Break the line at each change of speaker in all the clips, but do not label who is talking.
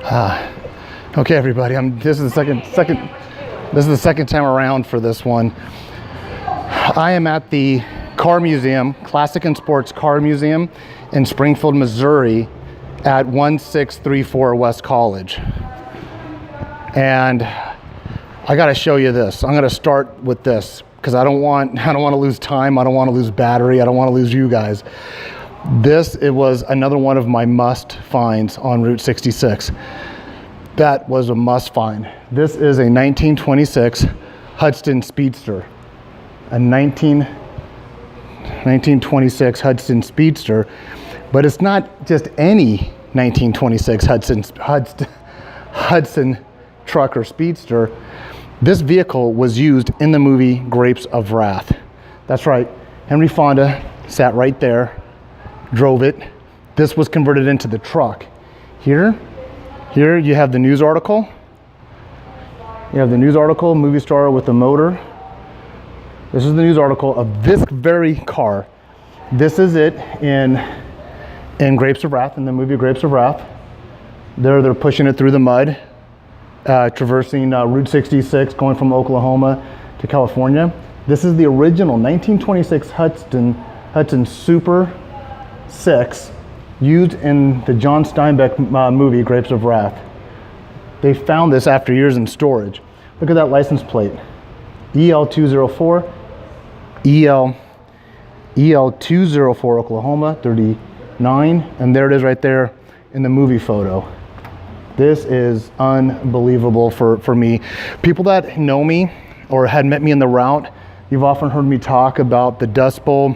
Okay, everybody. This is the second time around for this one. I am at the Car Museum, Classic and Sports Car Museum in Springfield, Missouri, at 1634 West College. And I got to show you this. I'm going to start with this because I don't want to lose time. I don't want to lose battery. I don't want to lose you guys. It was another one of my must finds on Route 66. That was a must find. This is a 1926 Hudson Speedster. A 1926 Hudson Speedster, but it's not just any 1926 Hudson truck or Speedster. This vehicle was used in the movie Grapes of Wrath. That's right, Henry Fonda sat right there, drove it. This was converted into the truck. Here you have the news article. You have the news article, movie star with the motor. This is the news article of this very car. This is it in Grapes of Wrath, in the movie Grapes of Wrath. They're pushing it through the mud, traversing Route 66, going from Oklahoma to California. This is the original 1926 Hudson Super 6, used in the John Steinbeck movie Grapes of Wrath. They found this after years in storage. Look at that license plate. EL204, EL204 Oklahoma 39, and there it is right there in the movie photo. This is unbelievable for me. People that know me or had met me in the route, you've often heard me talk about the Dust Bowl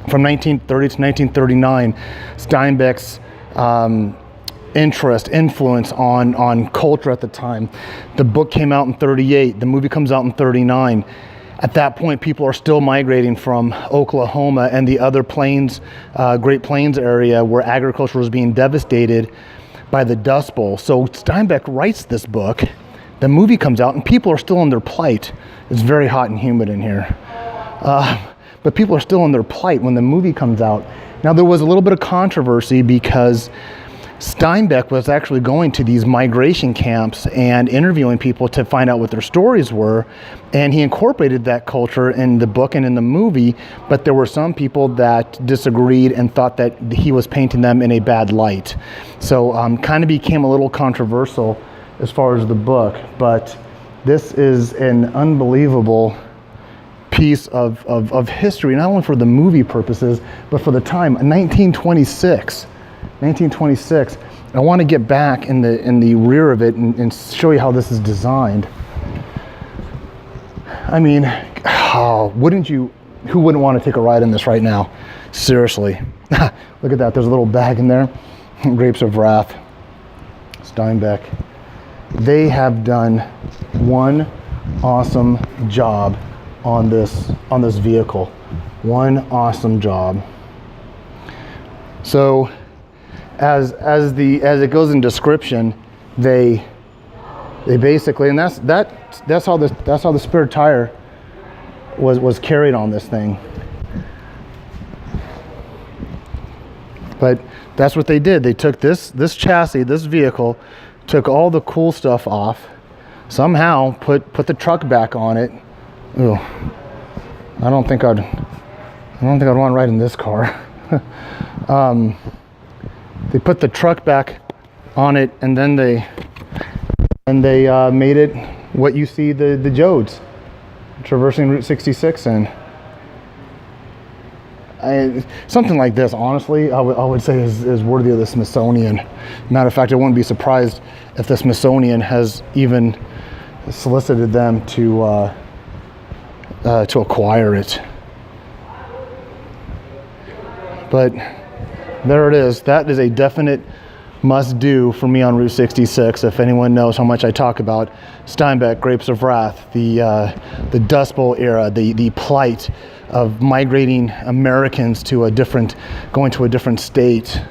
from 1930 to 1939, Steinbeck's influence on culture at the time. The book came out in 38, the movie comes out in 39. At that point, people are still migrating from Oklahoma and the other plains, Great Plains area where agriculture was being devastated by the Dust Bowl. So Steinbeck writes this book, the movie comes out, and people are still in their plight. It's very hot and humid in here. But people are still in their plight when the movie comes out. Now, there was a little bit of controversy because Steinbeck was actually going to these migration camps and interviewing people to find out what their stories were, and he incorporated that culture in the book and in the movie, but there were some people that disagreed and thought that he was painting them in a bad light. So kind of became a little controversial as far as the book, but this is an unbelievable piece of history, not only for the movie purposes, but for the time, 1926. I want to get back in the rear of it and show you how this is designed. I mean, who wouldn't want to take a ride in this right now? Seriously. Look at that, there's a little bag in there. Grapes of Wrath, Steinbeck. They have done one awesome job on this vehicle. One awesome job. So as it goes in description, they basically, and that's how the spare tire was carried on this thing. But that's what they did. They took this chassis, this vehicle, took all the cool stuff off, somehow put the truck back on it. Ooh, I don't think I'd want to ride in this car. They put the truck back on it, and then they made it what you see the Jodes traversing Route 66 in. Something like this, honestly, I would say is worthy of the Smithsonian. Matter of fact, I wouldn't be surprised if the Smithsonian has even solicited them to acquire it. But there it is. That is a definite must-do for me on Route 66. If anyone knows how much I talk about Steinbeck, Grapes of Wrath, the Dust Bowl era, the plight of migrating Americans going to a different state.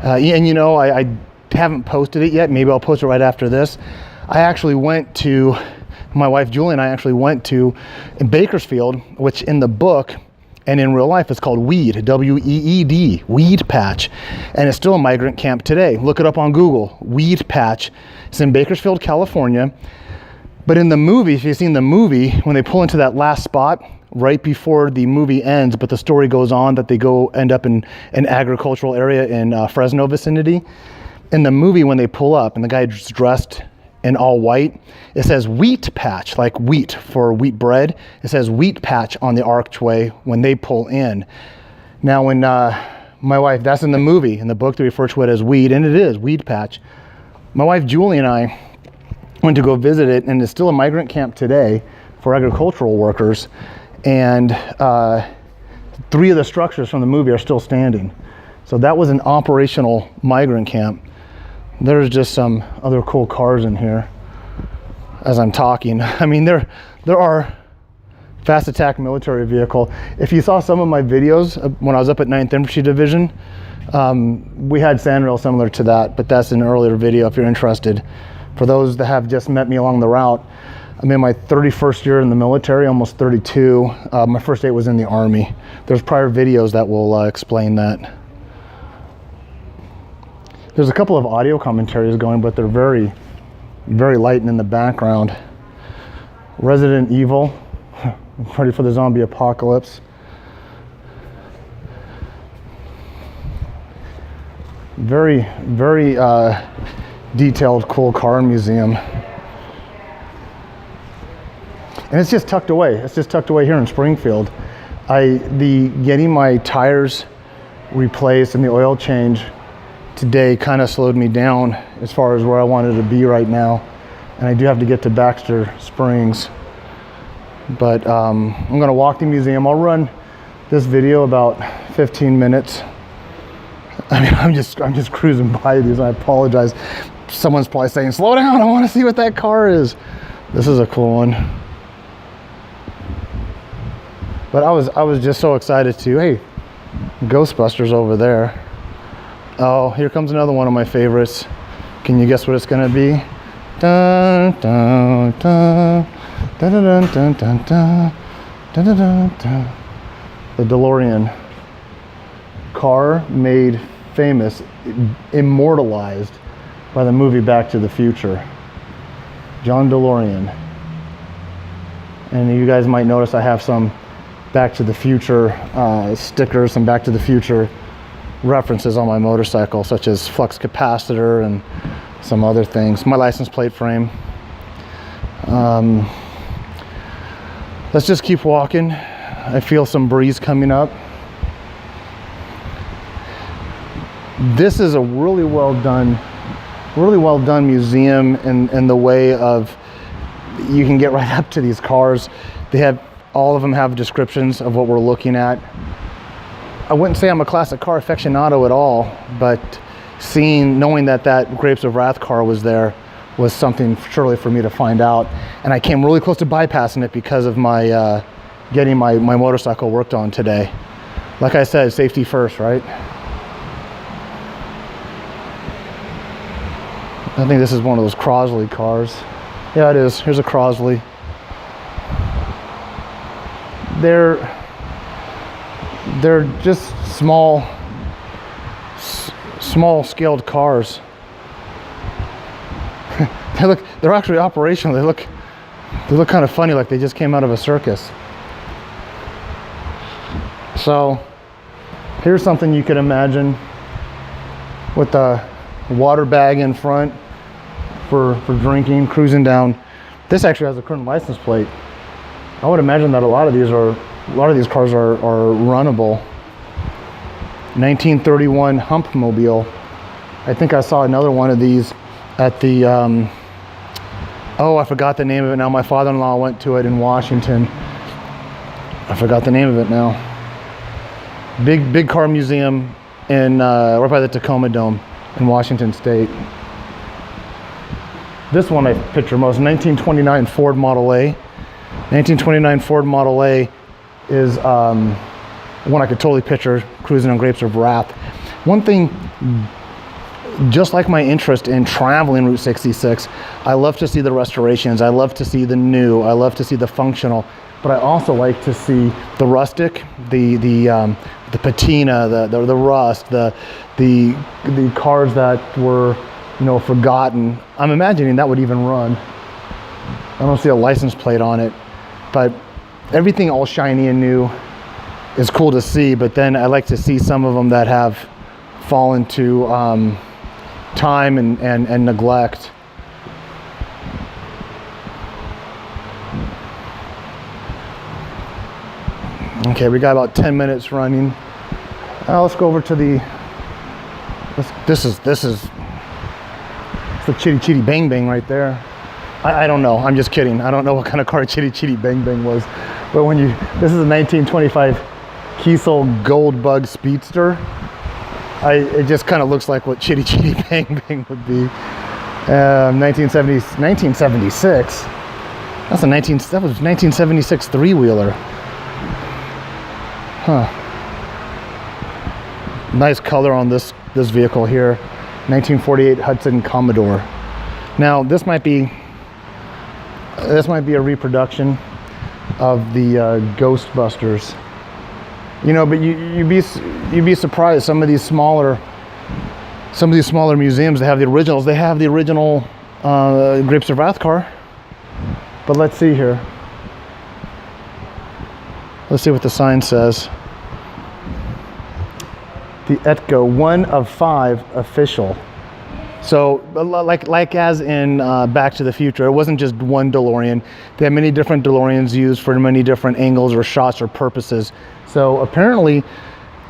And you know, I haven't posted it yet. Maybe I'll post it right after this. I actually went to, my wife Julie and I actually went to Bakersfield, which in the book And in real life, it's called Weed, W-E-E-D, Weed Patch. And it's still a migrant camp today. Look it up on Google, Weed Patch. It's in Bakersfield, California. But in the movie, if you've seen the movie, when they pull into that last spot, right before the movie ends, but the story goes on that they end up in an agricultural area in Fresno vicinity. In the movie, when they pull up and the guy's dressed in all white, it says Wheat Patch, like wheat for wheat bread. It says Wheat Patch on the archway when they pull in. Now, when my wife, that's in the movie, in the book they refer to it as Weed, and it is Weed Patch. My wife Julie and I went to go visit it, and it's still a migrant camp today for agricultural workers. And 3 of the structures from the movie are still standing. So that was an operational migrant camp. There's just some other cool cars in here as I'm talking. I mean, there are fast attack military vehicle. If you saw some of my videos when I was up at 9th Infantry Division, we had sandrail similar to that, but that's an earlier video if you're interested. For those that have just met me along the route, I'm in my 31st year in the military, almost 32. My first date was in the Army. There's prior videos that will explain that. There's a couple of audio commentaries going, but they're very, very light and in the background. Resident Evil, ready for the zombie apocalypse. Very, very detailed, cool car museum. And it's just tucked away. It's just tucked away here in Springfield. Getting my tires replaced and the oil change today kind of slowed me down as far as where I wanted to be right now. And I do have to get to Baxter Springs. But I'm gonna walk the museum. I'll run this video about 15 minutes. I mean, I'm just cruising by these. I apologize. Someone's probably saying, slow down, I wanna see what that car is. This is a cool one. But I was just so excited to, hey, Ghostbusters over there. Oh, here comes another one of my favorites. Can you guess what it's gonna be? Dun, dun, dun, dun, dun, dun, dun, dun, dun, dun, dun, dun. The DeLorean. Car made famous, immortalized by the movie Back to the Future. John DeLorean. And you guys might notice I have some Back to the Future stickers, some Back to the Future references on my motorcycle, such as flux capacitor and some other things. My license plate frame. Let's just keep walking. I feel some breeze coming up. This is a really well done museum in the way of you can get right up to these cars. All of them have descriptions of what we're looking at. I wouldn't say I'm a classic car aficionado at all, but knowing that Grapes of Wrath car was there was something surely for me to find out. And I came really close to bypassing it because of my getting my motorcycle worked on today. Like I said, safety first, right? I think this is one of those Crosley cars. Yeah, it is. Here's a Crosley. They're just small scaled cars. They're actually operational. They look kind of funny, like they just came out of a circus. So here's something you could imagine with a water bag in front for drinking, cruising down. This actually has a current license plate. I would imagine that a lot of these cars are runnable. 1931 Humpmobile. I think I saw another one of these at the I forgot the name of it now. My father-in-law went to it in Washington. I forgot the name of it now. Big car museum in right by the Tacoma Dome in Washington State. This one I picture most, 1929 Ford Model A. 1929 Ford Model A is one I could totally picture cruising on Grapes of Wrath. One thing, just like my interest in traveling Route 66, I love to see the restorations. I love to see the new. I love to see the functional. but I also like to see the rustic, the patina, the rust, the cars that were, you know, forgotten. I'm imagining that would even run. I don't see a license plate on it, but everything all shiny and new is cool to see. But then I like to see some of them that have fallen to time and neglect. Okay, we got about 10 minutes running. Let's go over to the. This is the Chitty Chitty Bang Bang right there. I don't know. I'm just kidding. I don't know what kind of car Chitty Chitty Bang Bang was, but when you, this is a 1925 Kiesel Gold Bug Speedster. It just kind of looks like what Chitty Chitty Bang Bang would be. 1976. That was 1976 three-wheeler. Huh. Nice color on this vehicle here. 1948 Hudson Commodore. Now this might be a reproduction of the Ghostbusters. You know, but you'd be surprised. Some of these smaller museums, they have the originals. They have the original Grapes of Wrath car. But let's see here. Let's see what the sign says. The Etco 1 of 5 official. So like as in Back to the Future, it wasn't just one DeLorean. They had many different DeLoreans used for many different angles or shots or purposes. So apparently,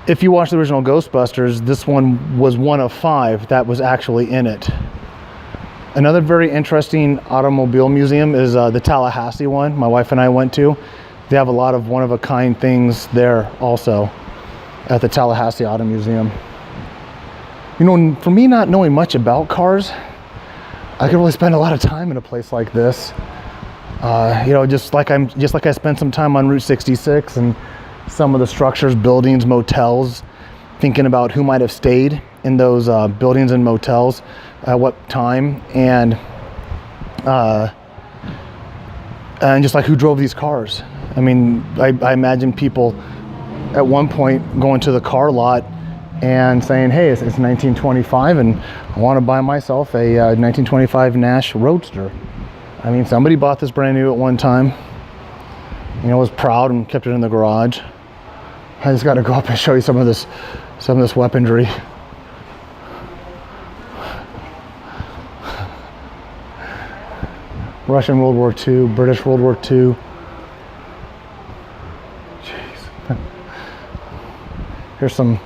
if you watch the original Ghostbusters, this one was 1 of 5 that was actually in it. Another very interesting automobile museum is the Tallahassee one. My wife and I went to. They have a lot of one-of-a-kind things there also at the Tallahassee Auto Museum. You know, for me not knowing much about cars, I could really spend a lot of time in a place like this. You know, just like I spent some time on Route 66 and some of the structures, buildings, motels, thinking about who might have stayed in those buildings and motels at what time, and just like who drove these cars. I mean, I imagine people at one point going to the car lot and saying, hey, it's 1925 and I want to buy myself a 1925 Nash Roadster. I mean, somebody bought this brand new at one time, you know, was proud and kept it in the garage. I just got to go up and show you some of this weaponry. Russian World War II, British World War II. Jeez. Here's some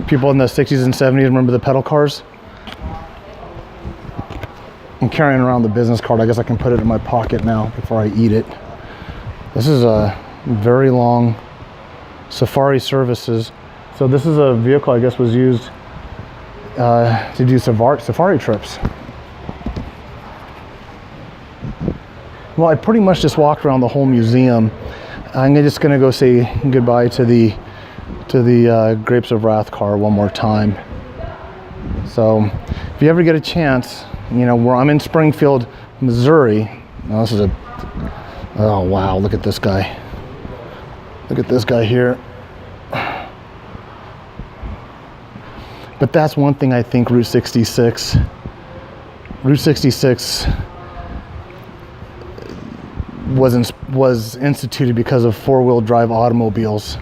people in the 60s and 70s. Remember the pedal cars? I'm carrying around the business card. I guess I can put it in my pocket now before I eat it. This is a very long safari services. So this is a vehicle I guess was used to do safari trips. Well, I pretty much just walked around the whole museum. I'm just gonna go say goodbye to the Grapes of Wrath car one more time. So if you ever get a chance, you know, where I'm in Springfield, Missouri. Now this is oh wow, look at this guy. Look at this guy here. But that's one thing I think Route 66 was instituted because of four-wheel drive automobiles.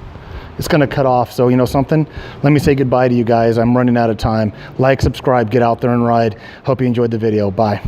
It's going to cut off, so you know something? Let me say goodbye to you guys. I'm running out of time. Like, subscribe, get out there and ride. Hope you enjoyed the video. Bye.